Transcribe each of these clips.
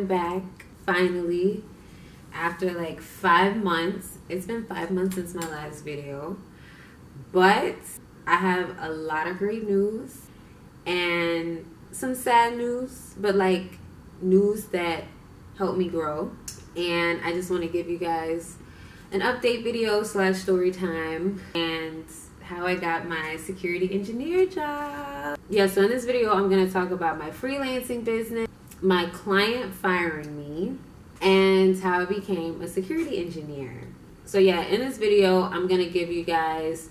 am back finally after like 5 months. It's been 5 months since my last video, but I have a lot of great news and some sad news, but like news that helped me grow. And I just want to give you guys an update video / story time and how I got my security engineer job. Yeah, so in this video I'm going to talk about my freelancing business, my client firing me, and how I became a security engineer. So yeah, in this video I'm going to give you guys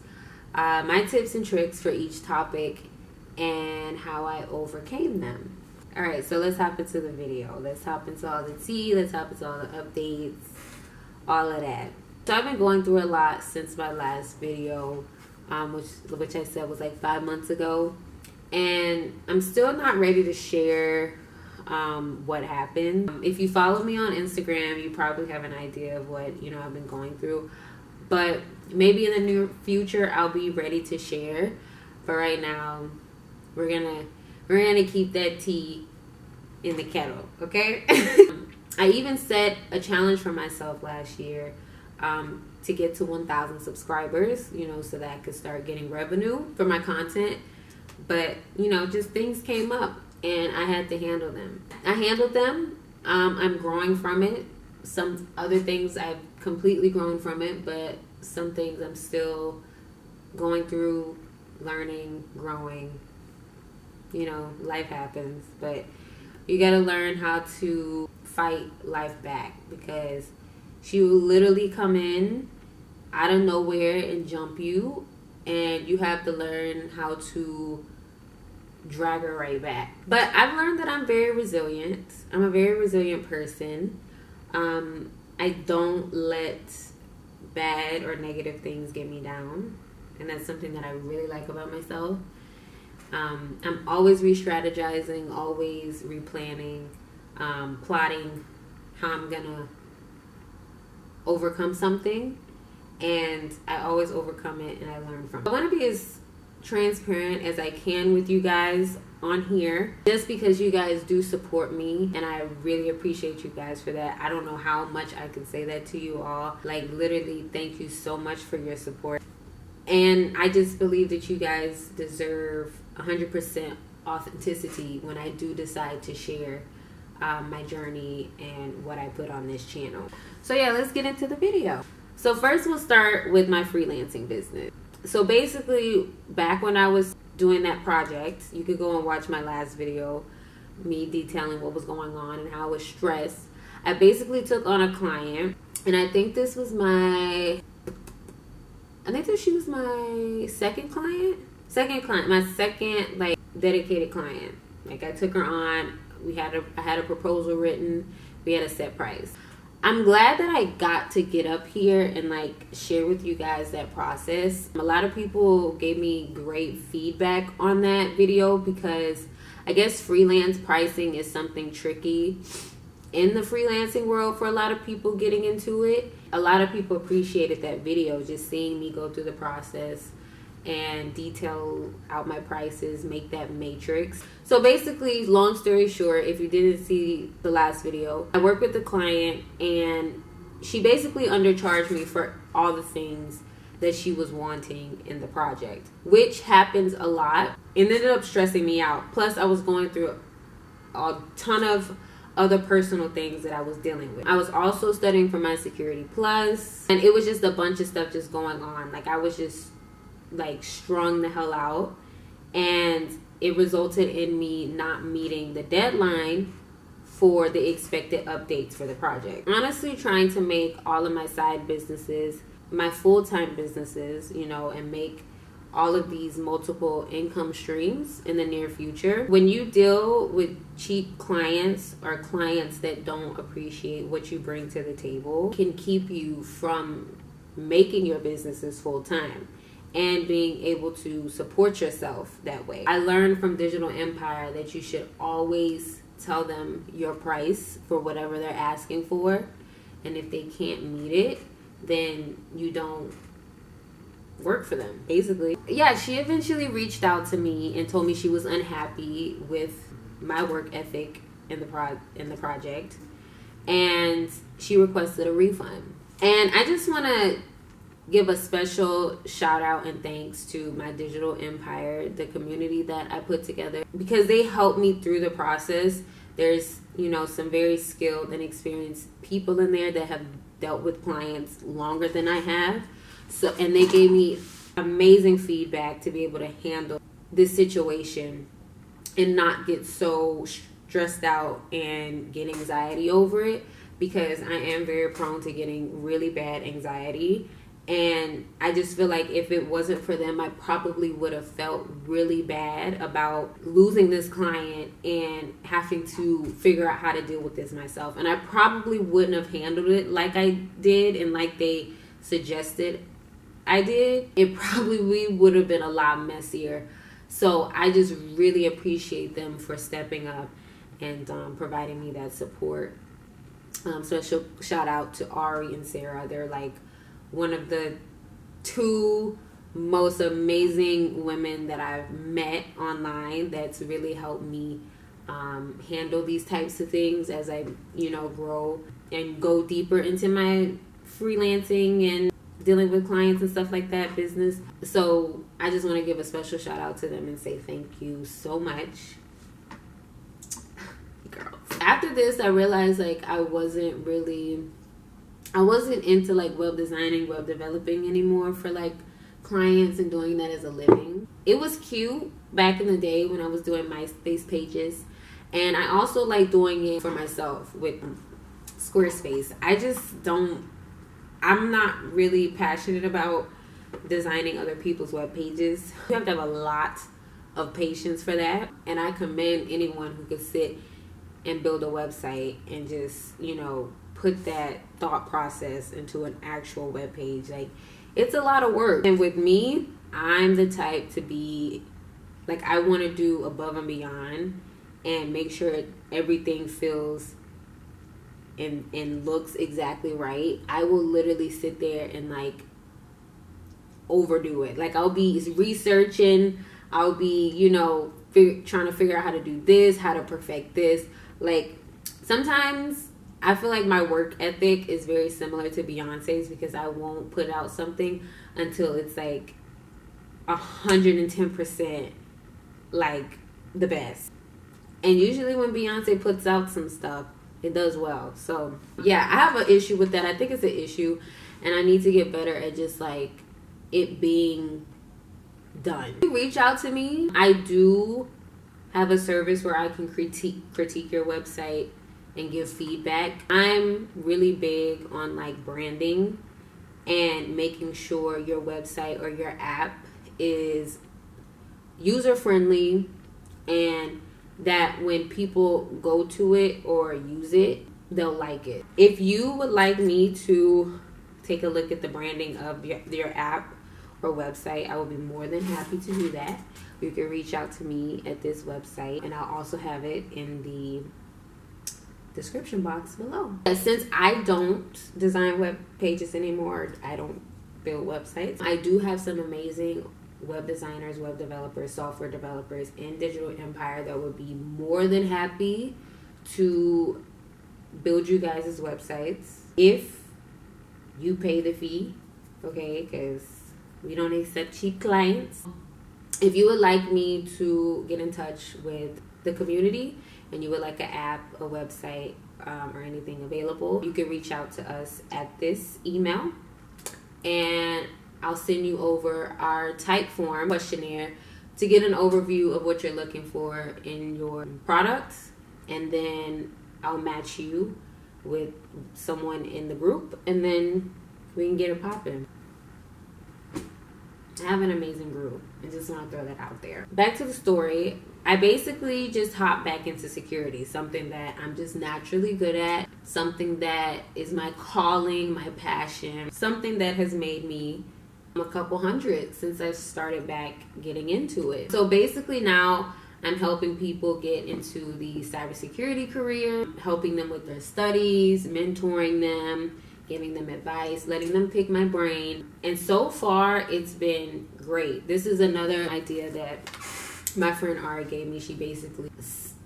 my tips and tricks for each topic and how I overcame them. Alright, so let's hop into the video. Let's hop into all the tea, let's hop into all the updates, all of that. So I've been going through a lot since my last video, which I said was like 5 months ago. And I'm still not ready to share what happened. If you follow me on Instagram, you probably have an idea of what, I've been going through. But maybe in the near future, I'll be ready to share. But right now, we're gonna keep that tea in the kettle, okay? I even set a challenge for myself last year to get to 1,000 subscribers, so that I could start getting revenue for my content. But, just things came up and I had to handle them. I handled them. I'm growing from it. Some other things I've completely grown from it, but some things I'm still going through, learning, growing. Life happens, but you gotta learn how to fight life back, because she will literally come in out of nowhere and jump you, and you have to learn how to drag her right back. But I've learned that I'm very resilient. I'm a very resilient person. I don't let bad or negative things get me down, and that's something that I really like about myself. I'm always re-strategizing, always replanning, plotting how I'm gonna overcome something, and I always overcome it and I learn from it. I want to be as transparent as I can with you guys on here, just because you guys do support me, and I really appreciate you guys for that. I don't know how much I can say that to you all. Like, literally, thank you so much for your support. And I just believe that you guys deserve 100% authenticity when I do decide to share my journey and what I put on this channel. So yeah, let's get into the video. So first we'll start with my freelancing business. So basically, back when I was doing that project, you could go and watch my last video, me detailing what was going on and how I was stressed. I basically took on a client, and I think she was my second client, my second like dedicated client. Like, I took her on, I had a proposal written, we had a set price. I'm glad that I got to get up here and like share with you guys that process. A lot of people gave me great feedback on that video, because I guess freelance pricing is something tricky in the freelancing world for a lot of people getting into it. A lot of people appreciated that video, just seeing me go through the process and detail out my prices, make that matrix. So basically, long story short, if you didn't see the last video, I worked with the client and she basically undercharged me for all the things that she was wanting in the project, which happens a lot. It ended up stressing me out. Plus, I was going through a ton of other personal things that I was dealing with. I was also studying for my Security Plus, and it was just a bunch of stuff just going on. Like, I was just like strung the hell out, and it resulted in me not meeting the deadline for the expected updates for the project. Honestly, trying to make all of my side businesses my full-time businesses, and make all of these multiple income streams in the near future. When you deal with cheap clients or clients that don't appreciate what you bring to the table, can keep you from making your businesses full-time and being able to support yourself that way. I learned from Digital Empire that you should always tell them your price for whatever they're asking for, and if they can't meet it, then you don't work for them, basically. Yeah, she eventually reached out to me and told me she was unhappy with my work ethic in the project, and she requested a refund. And I just want to give a special shout out and thanks to my Digital Empire, the community that I put together, because they helped me through the process. There's, some very skilled and experienced people in there that have dealt with clients longer than I have. And they gave me amazing feedback to be able to handle this situation and not get so stressed out and get anxiety over it, because I am very prone to getting really bad anxiety. And I just feel like if it wasn't for them, I probably would have felt really bad about losing this client and having to figure out how to deal with this myself. And I probably wouldn't have handled it like I did and like they suggested I did. It probably would have been a lot messier. So I just really appreciate them for stepping up and providing me that support. Special shout out to Ari and Sarah. They're like one of the two most amazing women that I've met online that's really helped me handle these types of things as I, grow and go deeper into my freelancing and dealing with clients and stuff like that, business. So I just want to give a special shout out to them and say thank you so much. Girls. After this, I realized I wasn't into web designing, web developing anymore for clients and doing that as a living. It was cute back in the day when I was doing MySpace pages, and I also like doing it for myself with Squarespace. I'm not really passionate about designing other people's web pages. You have to have a lot of patience for that, and I commend anyone who could sit and build a website and just, put that thought process into an actual web page. It's a lot of work. And with me, I'm the type to be I want to do above and beyond and make sure everything feels and looks exactly right. I will literally sit there and overdo it. I'll be researching, I'll be, trying to figure out how to do this, how to perfect this. Sometimes I feel like my work ethic is very similar to Beyonce's, because I won't put out something until it's 110% the best. And usually when Beyonce puts out some stuff, it does well. So yeah, I have an issue with that. I think it's an issue, and I need to get better at just it being done. Reach out to me. I do have a service where I can critique your website and give feedback. I'm really big on branding and making sure your website or your app is user friendly, and that when people go to it or use it, they'll like it. If you would like me to take a look at the branding of your app or website, I will be more than happy to do that. You can reach out to me at this website, and I'll also have it in the description box below. Since I don't design web pages anymore, I don't build websites, I do have some amazing web designers, web developers, software developers in Digital Empire that would be more than happy to build you guys' websites if you pay the fee, okay? Because we don't accept cheap clients. If you would like me to get in touch with the community and you would like an app, a website, or anything available, you can reach out to us at this email, and I'll send you over our type form questionnaire to get an overview of what you're looking for in your products, and then I'll match you with someone in the group, and then we can get it popping. I have an amazing group. I just want to throw that out there. Back to the story. I basically just hopped back into security, something that I'm just naturally good at, something that is my calling, my passion, something that has made me a couple hundred since I started back getting into it. So basically now I'm helping people get into the cybersecurity career, helping them with their studies, mentoring them, giving them advice, letting them pick my brain. And so far, it's been great. This is another idea that my friend Ari gave me. She basically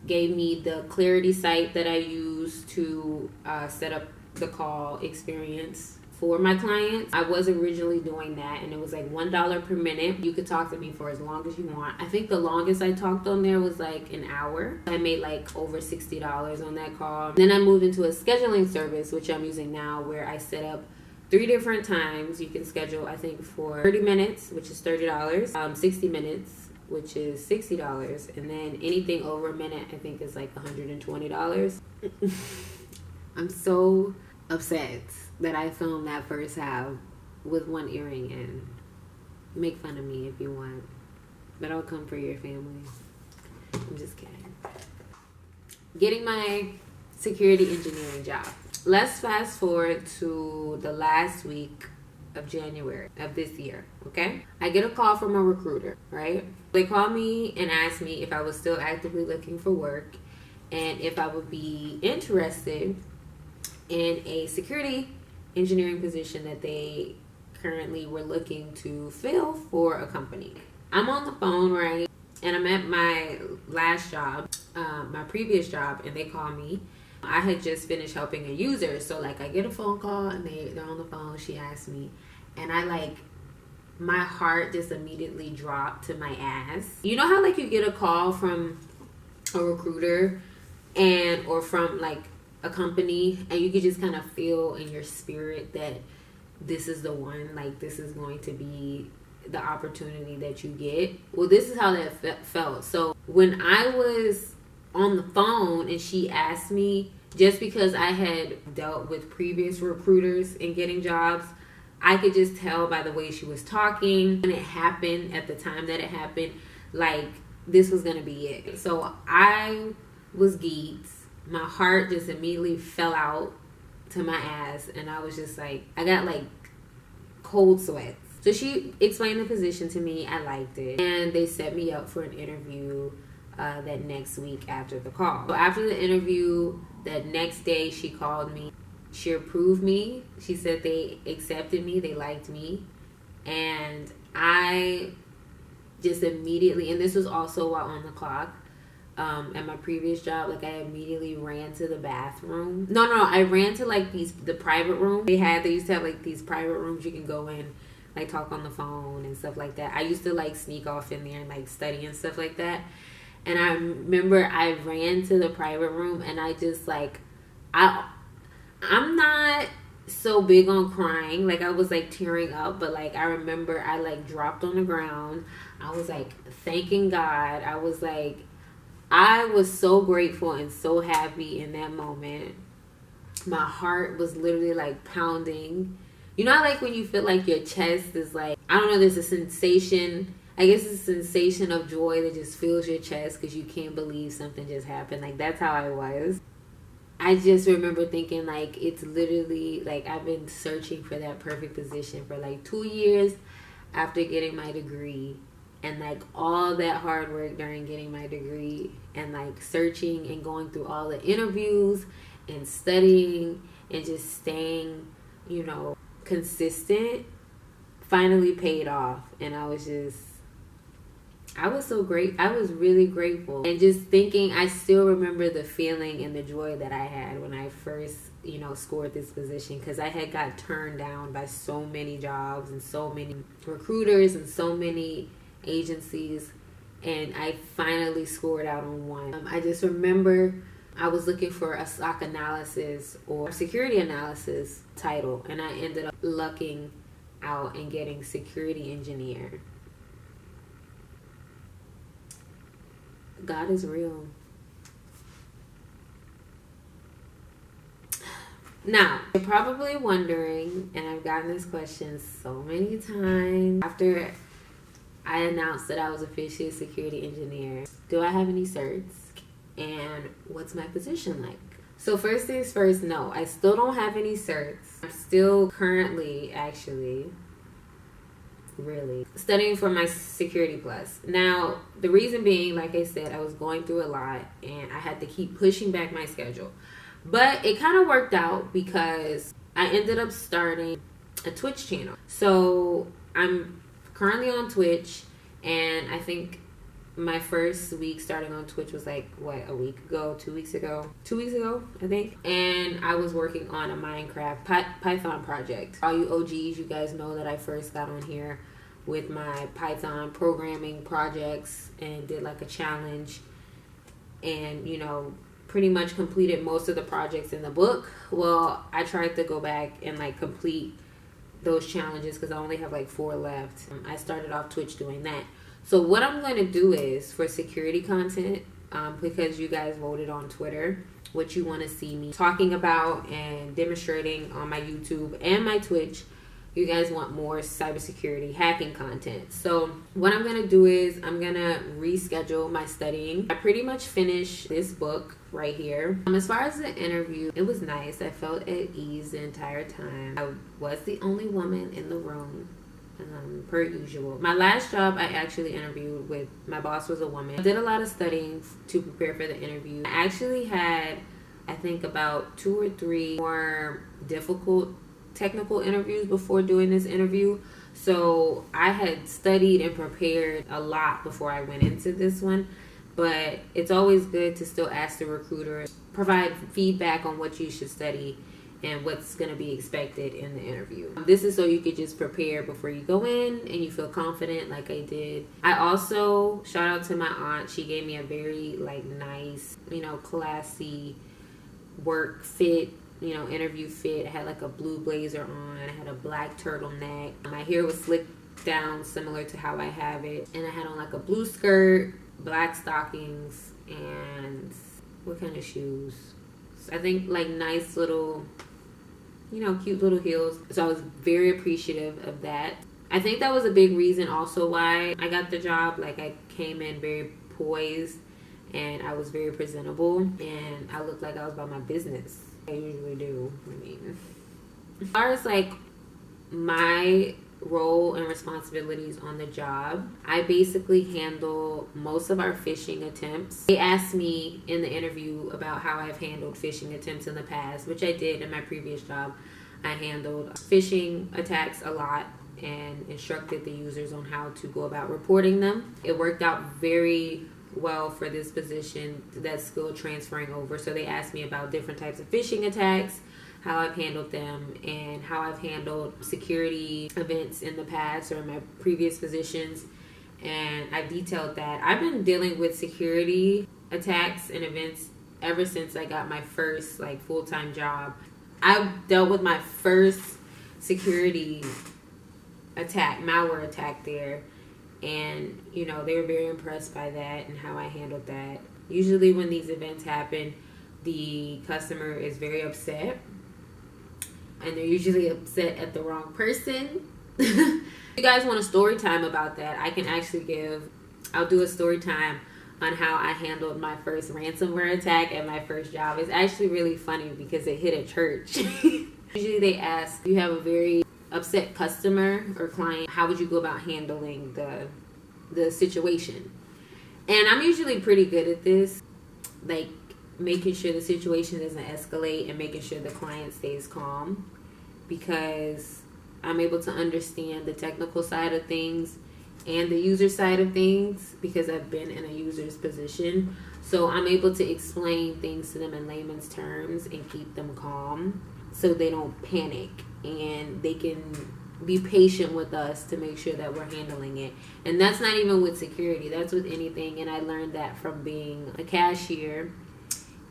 gave me the Clarity site that I use to set up the call experience for my clients. I was originally doing that, and it was like $1 per minute. You could talk to me for as long as you want. I think the longest I talked on there was like an hour. I made like over $60 on that call. Then I moved into a scheduling service, which I'm using now, where I set up 3 different times. You can schedule, I think, for 30 minutes, which is $30, 60 minutes, which is $60, and then anything over a minute, I think, is like $120. I'm so upset that I filmed that first half with one earring in. Make fun of me if you want, but I'll come for your family. I'm just kidding. Getting my security engineering job. Let's fast forward to the last week of January of this year, okay? I get a call from a recruiter, right? They call me and ask me if I was still actively looking for work and if I would be interested in a security engineering position that they currently were looking to fill for a company. I'm on the phone, right? And I'm at my last job, my previous job, and they call me. I had just finished helping a user, so like I get a phone call and they're on the phone. She asked me, and I like, my heart just immediately dropped to my ass. You know how like you get a call from a recruiter and or from like a company, and you can just kind of feel in your spirit that this is the one, like this is going to be the opportunity that you get. Well, this is how that felt. So when I was on the phone and she asked me, just because I had dealt with previous recruiters in getting jobs, I could just tell by the way she was talking, and it happened at the time that it happened, like this was gonna be it. So I was geeked. My heart just immediately fell out to my ass, and I was just like, I got like cold sweats. So she explained the position to me. I liked it, and they set me up for an interview that next week after the call. So after the interview, that next day she called me. She approved me. She said they accepted me, they liked me, and I just immediately, and this was also while on the clock, at my previous job, like I immediately ran to the bathroom. No, I ran to like the private room they used to have like these private rooms you can go in, like talk on the phone and stuff like that. I used to like sneak off in there and like study and stuff like that. And I remember I ran to the private room, and I just like, I'm not so big on crying. Like I was like tearing up, but like I remember I like dropped on the ground. I was like thanking God. I was so grateful and so happy in that moment. My heart was literally like pounding. You know, like when you feel like your chest is like, I don't know, there's a sensation. I guess it's a sensation of joy that just fills your chest because you can't believe something just happened. Like that's how I was. I just remember thinking like, it's literally like I've been searching for that perfect position for like 2 years after getting my degree. And like all that hard work during getting my degree, and like searching and going through all the interviews and studying and just staying, you know, consistent, finally paid off. And I was so great. I was really grateful. And just thinking, I still remember the feeling and the joy that I had when I first, you know, scored this position, because I had got turned down by so many jobs and so many recruiters and so many agencies, and I finally scored out on one. I just remember I was looking for a SOC analysis or security analysis title, and I ended up lucking out and getting security engineer. God is real. Now, you're probably wondering, and I've gotten this question so many times after I announced that I was officially a security engineer, do I have any certs? And what's my position like? So first things first, no, I still don't have any certs. I'm still currently, actually, really studying for my Security Plus. Now, the reason being, like I said, I was going through a lot and I had to keep pushing back my schedule. But it kind of worked out because I ended up starting a Twitch channel. So I'm currently on Twitch, and I think my first week starting on Twitch was like, what, a week ago, 2 weeks ago? 2 weeks ago, I think. And I was working on a Minecraft Python project. All you OGs, you guys know that I first got on here with my Python programming projects and did like a challenge and, you know, pretty much completed most of the projects in the book. Well, I tried to go back and like complete those challenges because I only have like 4 left. I started off Twitch doing that. So what I'm going to do is for security content, because you guys voted on Twitter what you want to see me talking about and demonstrating on my YouTube and my Twitch. You guys want more cybersecurity hacking content. So what I'm going to do is I'm going to reschedule my studying. I pretty much finished this book right here. As far as the interview, it was nice. I felt at ease the entire time. I was the only woman in the room. Per usual. My last job I actually interviewed with, my boss was a woman. I did a lot of studying to prepare for the interview. I actually had, I think, about 2 or 3 more difficult technical interviews before doing this interview. So I had studied and prepared a lot before I went into this one. But it's always good to still ask the recruiter, provide feedback on what you should study and what's going to be expected in the interview. This is so you could just prepare before you go in and you feel confident like I did. I also, shout out to my aunt, she gave me a very like nice, you know, classy work fit, you know, interview fit. I had like a blue blazer on, I had a black turtleneck. My hair was slicked down similar to how I have it. And I had on like a blue skirt, black stockings, and what kind of shoes? I think like nice little, you know, cute little heels. So I was very appreciative of that. I think that was a big reason also why I got the job. Like I came in very poised and I was very presentable and I looked like I was about my business. I usually do. I mean, as far as like my role and responsibilities on the job, I basically handle most of our phishing attempts. They asked me in the interview about how I've handled phishing attempts in the past, which I did in my previous job. I handled phishing attacks a lot and instructed the users on how to go about reporting them. It worked out very well for this position, that skill transferring over. So they asked me about different types of phishing attacks, how I've handled them, and how I've handled security events in the past or in my previous positions. And I detailed that. I've been dealing with security attacks and events ever since I got my first like full-time job. I dealt with my first security attack, malware attack there. And, you know, they were very impressed by that and how I handled that. Usually when these events happen, the customer is very upset. And they're usually upset at the wrong person. If you guys want a story time about that, I can actually I'll do a story time on how I handled my first ransomware attack at my first job. It's actually really funny because it hit a church. Usually they ask, you have a very upset customer or client, how would you go about handling the situation? And I'm usually pretty good at this, like making sure the situation doesn't escalate and making sure the client stays calm, because I'm able to understand the technical side of things and the user side of things because I've been in a user's position. So I'm able to explain things to them in layman's terms and keep them calm so they don't panic, and they can be patient with us to make sure that we're handling it. And that's not even with security, that's with anything. And I learned that from being a cashier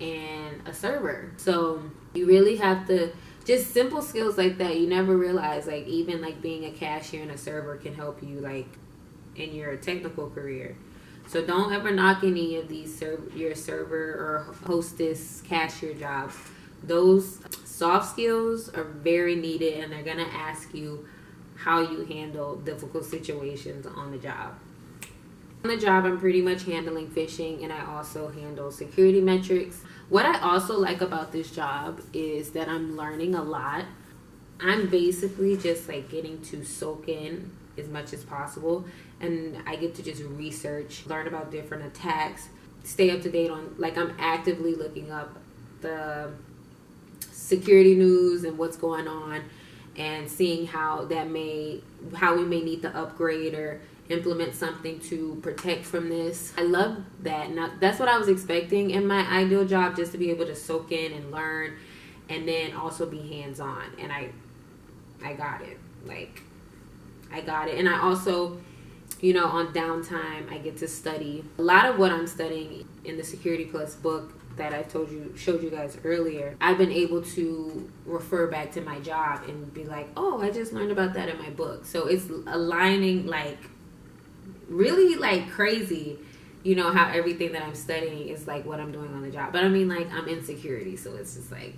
and a server. So you really have to, just simple skills like that, you never realize, like even like being a cashier and a server can help you like in your technical career. So don't ever knock any of these your server or hostess cashier jobs. Those soft skills are very needed, and they're gonna ask you how you handle difficult situations on the job. On the job, I'm pretty much handling phishing, and I also handle security metrics. What I also like about this job is that I'm learning a lot. I'm basically just like getting to soak in as much as possible, and I get to just research, learn about different attacks, stay up to date on, like I'm actively looking up the security news and what's going on, and seeing how we may need to upgrade or implement something to protect from this. I love that. Now, that's what I was expecting in my ideal job, just to be able to soak in and learn, and then also be hands-on. And I got it. Like, I got it. And I also, you know, on downtime, I get to study. A lot of what I'm studying in the Security Plus book that I showed you guys earlier, I've been able to refer back to my job and be like, oh, I just learned about that in my book. So it's aligning, like, really, like, crazy, you know, how everything that I'm studying is like what I'm doing on the job. But I mean, like, I'm in security, so it's just like,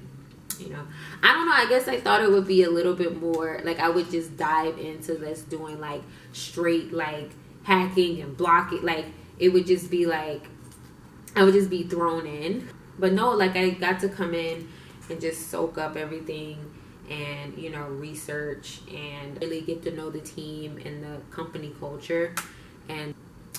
you know, I don't know, I guess I thought it would be a little bit more like I would just dive into this doing like straight like hacking and blocking, like it would just be like I would just be thrown in. But no, like I got to come in and just soak up everything and, you know, research and really get to know the team and the company culture. And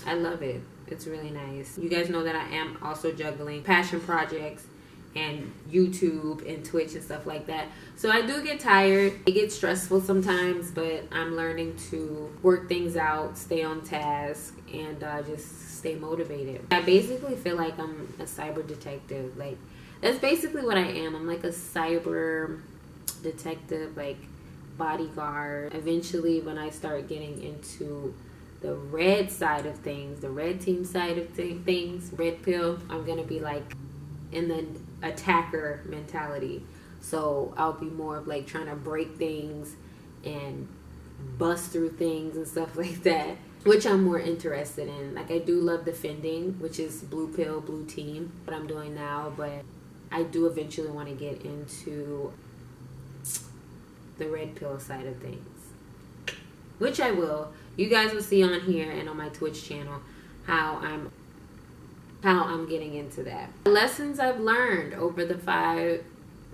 I love it. It's really nice. You guys know that I am also juggling passion projects and YouTube and Twitch and stuff like that. So I do get tired. It gets stressful sometimes, but I'm learning to work things out, stay on task, and just stay motivated. I basically feel like I'm a cyber detective. Like, that's basically what I am. I'm like a cyber detective, like bodyguard. Eventually, when I start getting into the red side of things, the red team side of things, red pill, I'm gonna be like in the attacker mentality. So I'll be more of like trying to break things and bust through things and stuff like that, which I'm more interested in. Like, I do love defending, which is blue pill, blue team, what I'm doing now, but I do eventually want to get into the red pill side of things, which I will. You guys will see on here and on my Twitch channel how I'm getting into that. Lessons I've learned over the 5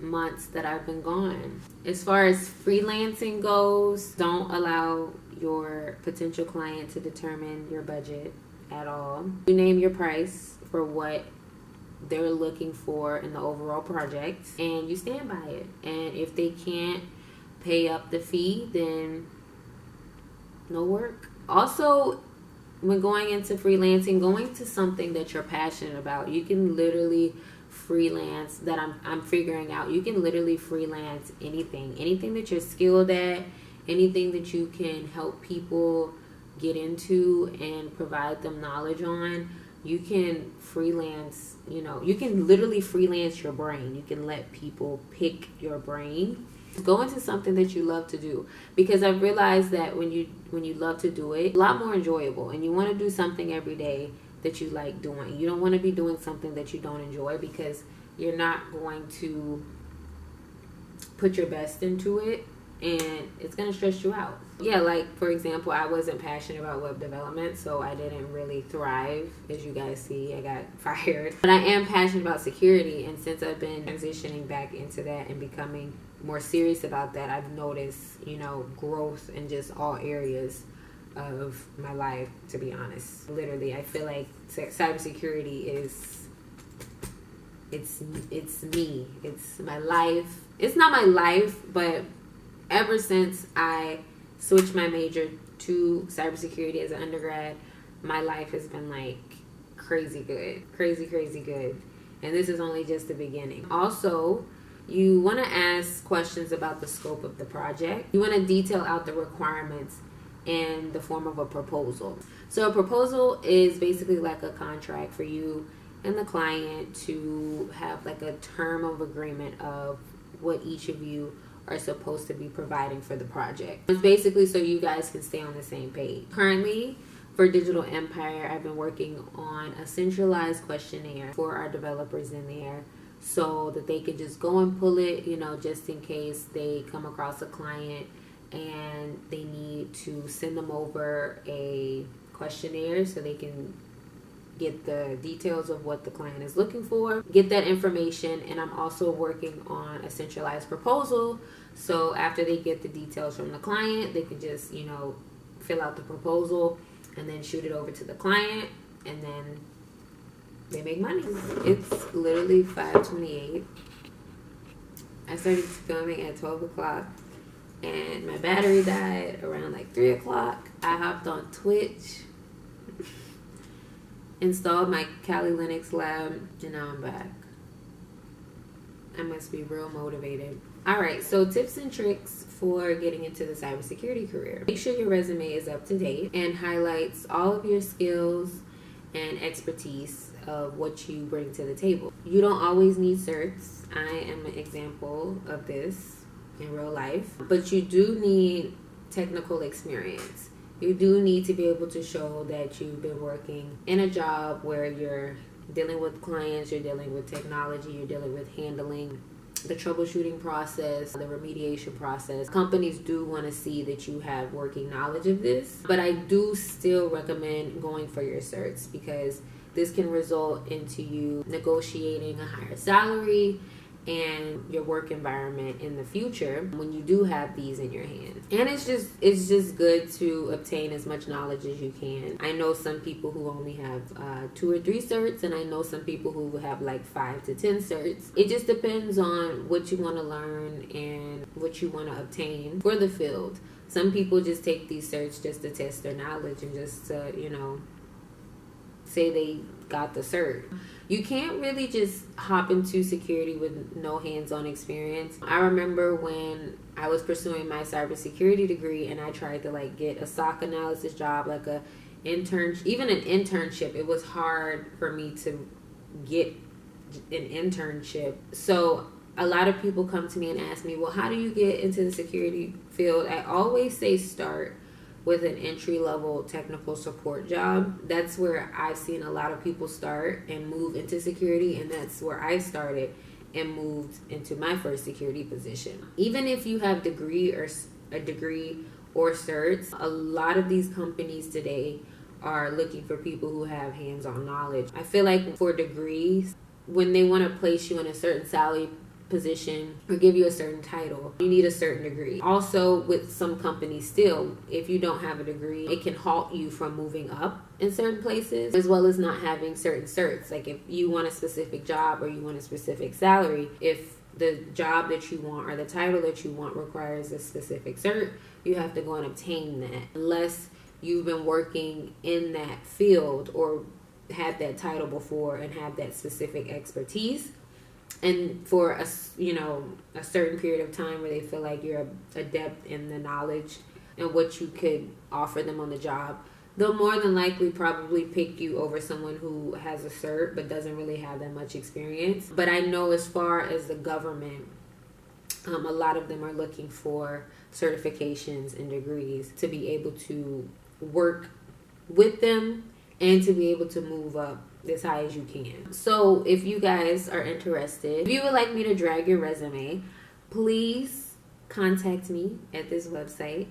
months that I've been gone. As far as freelancing goes, don't allow your potential client to determine your budget at all. You name your price for what they're looking for in the overall project, and you stand by it. And if they can't pay up the fee, then no work. Also, when going into freelancing, going to something that you're passionate about, you can literally freelance. That I'm figuring out, you can literally freelance anything that you're skilled at, anything that you can help people get into and provide them knowledge on. You can freelance, you know, you can literally freelance your brain. You can let people pick your brain. Go into something that you love to do, because I've realized that when you love to do it, it's a lot more enjoyable, and you want to do something every day that you like doing. You don't want to be doing something that you don't enjoy, because you're not going to put your best into it, and it's going to stress you out. Yeah, like, for example, I wasn't passionate about web development, so I didn't really thrive. As you guys see, I got fired. But I am passionate about security, and since I've been transitioning back into that and becoming more serious about that, I've noticed, you know, growth in just all areas of my life, to be honest. Literally, I feel like cybersecurity is, it's me. It's my life. It's not my life, but ever since I switched my major to cybersecurity as an undergrad, my life has been like crazy good. Crazy good. And this is only just the beginning. Also, you want to ask questions about the scope of the project. You want to detail out the requirements in the form of a proposal. So a proposal is basically like a contract for you and the client to have like a term of agreement of what each of you are supposed to be providing for the project. It's basically so you guys can stay on the same page. Currently, for Digital Empire, I've been working on a centralized questionnaire for our developers in there, so that they can just go and pull it, you know, just in case they come across a client and they need to send them over a questionnaire so they can get the details of what the client is looking for, get that information. And I'm also working on a centralized proposal, so after they get the details from the client, they can just, you know, fill out the proposal and then shoot it over to the client, and then they make money. It's literally 5:28. I started filming at 12 o'clock, and my battery died around like 3 o'clock. I hopped on Twitch, installed my Kali Linux lab, and now I'm back. I must be real motivated. Alright, so tips and tricks for getting into the cybersecurity career. Make sure your resume is up to date and highlights all of your skills and expertise of what you bring to the table. You don't always need certs. I am an example of this in real life. But you do need technical experience. You do need to be able to show that you've been working in a job where you're dealing with clients, you're dealing with technology, you're dealing with handling the troubleshooting process, the remediation process. Companies do want to see that you have working knowledge of this, but I do still recommend going for your certs because this can result into you negotiating a higher salary and your work environment in the future when you do have these in your hand. And it's just good to obtain as much knowledge as you can. I know some people who only have 2 or 3 certs, and I know some people who have like 5 to 10 certs. It just depends on what you want to learn and what you want to obtain for the field. Some people just take these certs just to test their knowledge and just to, say they got the cert. You can't really just hop into security with no hands-on experience. I remember when I was pursuing my cybersecurity degree and I tried to get a SOC analysis job, like a intern, even an internship. It was hard for me to get an internship. So a lot of people come to me and ask me, well, how do you get into the security field? I always say start with an entry-level technical support job. That's where I've seen a lot of people start and move into security, and that's where I started and moved into my first security position. Even if you have a degree or certs, a lot of these companies today are looking for people who have hands-on knowledge. I feel like for degrees, when they want to place you in a certain salary position or give you a certain title, you need a certain degree. Also, with some companies still, if you don't have a degree, it can halt you from moving up in certain places, as well as not having certain certs. Like if you want a specific job or you want a specific salary, if the job that you want or the title that you want requires a specific cert, you have to go and obtain that. Unless you've been working in that field or had that title before and have that specific expertise, and for a certain period of time where they feel like you're adept in the knowledge and what you could offer them on the job, they'll more than likely probably pick you over someone who has a cert but doesn't really have that much experience. But I know as far as the government, a lot of them are looking for certifications and degrees to be able to work with them and to be able to move up as high as you can. So if you guys are interested, if you would like me to drag your resume, please contact me at this website.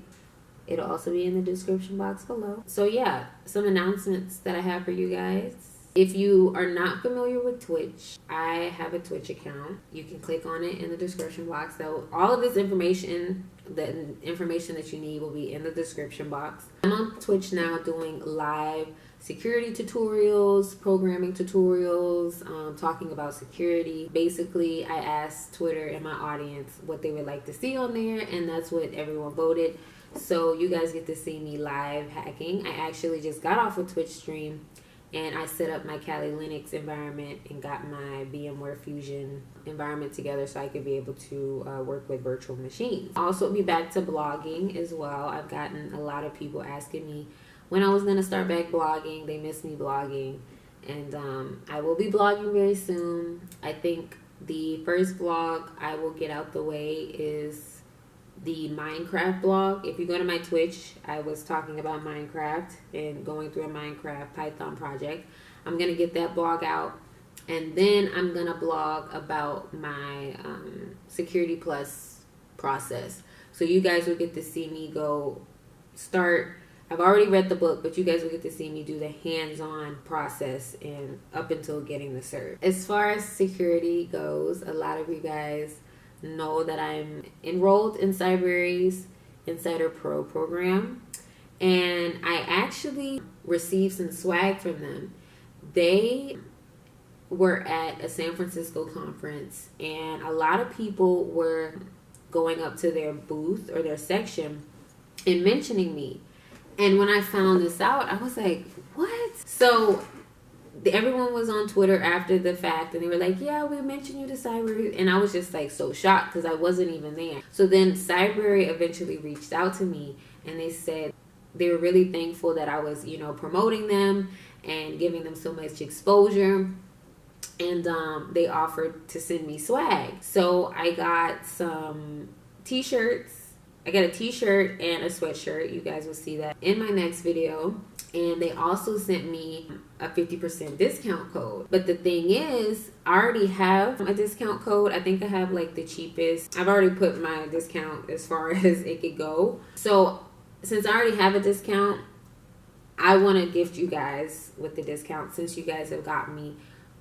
It'll also be in the description box below. So yeah, some announcements that I have for you guys. If you are not familiar with Twitch, I have a Twitch account. You can click on it in the description box. So all of this information, the information that you need will be in the description box. I'm on Twitch now doing live security tutorials, programming tutorials, talking about security. Basically, I asked Twitter and my audience what they would like to see on there, and that's what everyone voted. So you guys get to see me live hacking. I actually just got off a Twitch stream and I set up my Kali Linux environment and got my VMware Fusion environment together so I could be able to work with virtual machines. I'll also be back to blogging as well. I've gotten a lot of people asking me when I was going to start back blogging. They miss me blogging, and I will be blogging very soon. I think the first blog I will get out the way is the Minecraft blog. If you go to my Twitch, I was talking about Minecraft and going through a Minecraft Python project. I'm going to get that blog out, and then I'm going to blog about my Security Plus process. So you guys will get to see me go start. I've already read the book, but you guys will get to see me do the hands-on process and up until getting the cert. As far as security goes, a lot of you guys know that I'm enrolled in Cybersecurity's Insider Pro program, and I actually received some swag from them. They were at a San Francisco conference, and a lot of people were going up to their booth or their section and mentioning me. And when I found this out, I was like, what? So everyone was on Twitter after the fact, and they were like, yeah, we mentioned you to Cyber. And I was just like so shocked because I wasn't even there. So then Cyber eventually reached out to me, and they said they were really thankful that I was, you know, promoting them and giving them so much exposure. And they offered to send me swag. So I got some t-shirts. I got a t-shirt and a sweatshirt. You guys will see that in my next video. And they also sent me a 50% discount code. But the thing is, I already have a discount code. I think I have like the cheapest. I've already put my discount as far as it could go. So since I already have a discount, I want to gift you guys with the discount since you guys have got me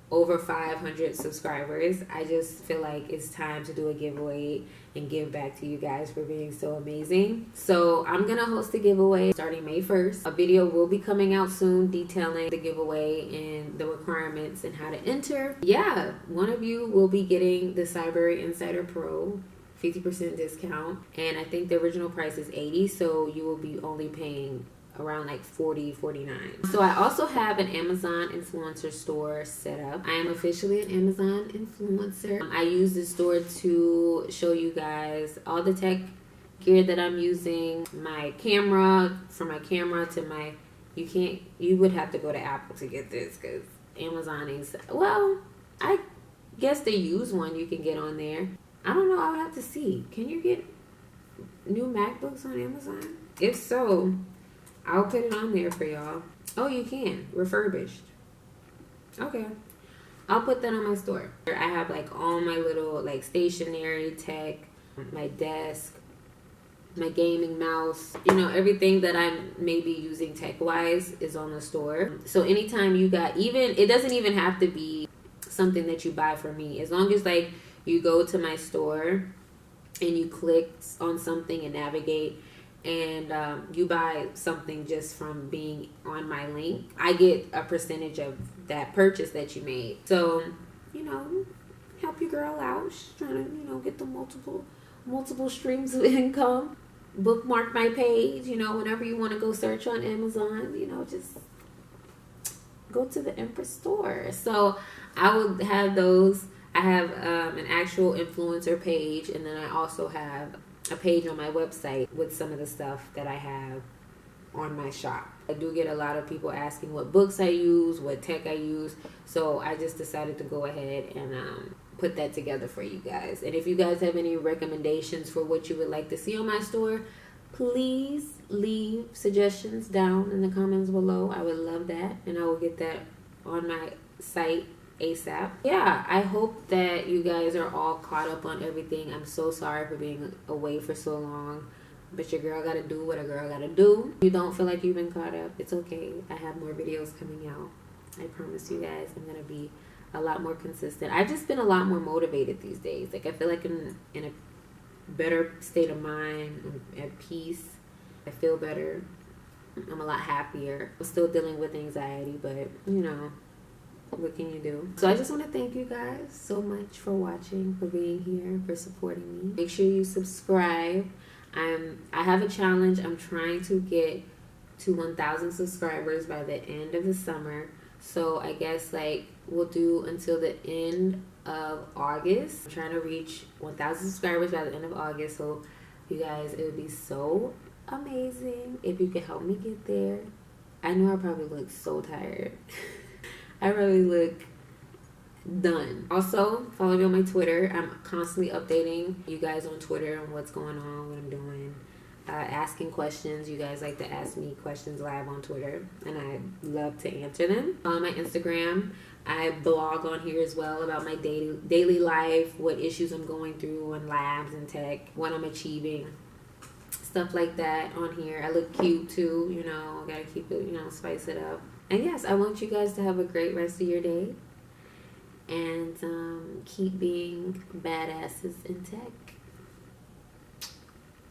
over 500 subscribers. I just feel like it's time to do a giveaway and give back to you guys for being so amazing. So I'm gonna host a giveaway starting May 1st. A video will be coming out soon detailing the giveaway and the requirements and how to enter. Yeah, one of you will be getting the Cyber Insider Pro 50% discount, and I think the original price is $80, so you will be only paying around like $40-$49. So I also have an Amazon influencer store set up. I am officially an Amazon influencer. I use this store to show you guys all the tech gear that I'm using, my camera, from my camera to my, you would have to go to Apple to get this because Amazon ain't, well, I guess the used one you can get on there. I don't know, I'll have to see. Can you get new MacBooks on Amazon? If so, I'll put it on there for y'all. Oh, you can. Refurbished. Okay. I'll put that on my store. I have like all my little like stationery tech, my desk, my gaming mouse. You know, everything that I'm maybe using tech-wise is on the store. So anytime you got, even, it doesn't even have to be something that you buy from me. As long as like you go to my store and you click on something and navigate, and you buy something just from being on my link, I get a percentage of that purchase that you made. So, you know, help your girl out. She's trying to, you know, get the multiple streams of income. Bookmark my page, you know, whenever you want to go search on Amazon, you know, just go to the Empress store. So I would have those. I have an actual influencer page, and then I also have a page on my website with some of the stuff that I have on my shop. I do get a lot of people asking what books I use, what tech I use, so I just decided to go ahead and put that together for you guys. And if you guys have any recommendations for what you would like to see on my store, please leave suggestions down in the comments below. I would love that, and I will get that on my site ASAP. Yeah, I hope that you guys are all caught up on everything. I'm so sorry for being away for so long, but your girl gotta do what a girl gotta do. If you don't feel like you've been caught up, it's okay. I have more videos coming out. I promise you guys I'm gonna be a lot more consistent. I've just been a lot more motivated these days. Like, I feel like I'm in a better state of mind. I'm at peace. I feel better. I'm a lot happier. I'm still dealing with anxiety, but you know, what can you do? So I just want to thank you guys so much for watching, for being here, for supporting me. Make sure you subscribe. I have a challenge. I'm trying to get to 1,000 subscribers by the end of the summer. So I guess like we'll do until the end of August. I'm trying to reach 1,000 subscribers by the end of August. So you guys, it would be so amazing if you could help me get there. I know I probably look so tired. I really look done. Also, follow me on my Twitter. I'm constantly updating you guys on Twitter on what's going on, what I'm doing, asking questions. You guys like to ask me questions live on Twitter, and I love to answer them. On my Instagram, I blog on here as well about my daily life, what issues I'm going through in labs and tech, what I'm achieving, stuff like that on here. I look cute too, you know, gotta keep it, you know, spice it up. And yes, I want you guys to have a great rest of your day, and keep being badasses in tech.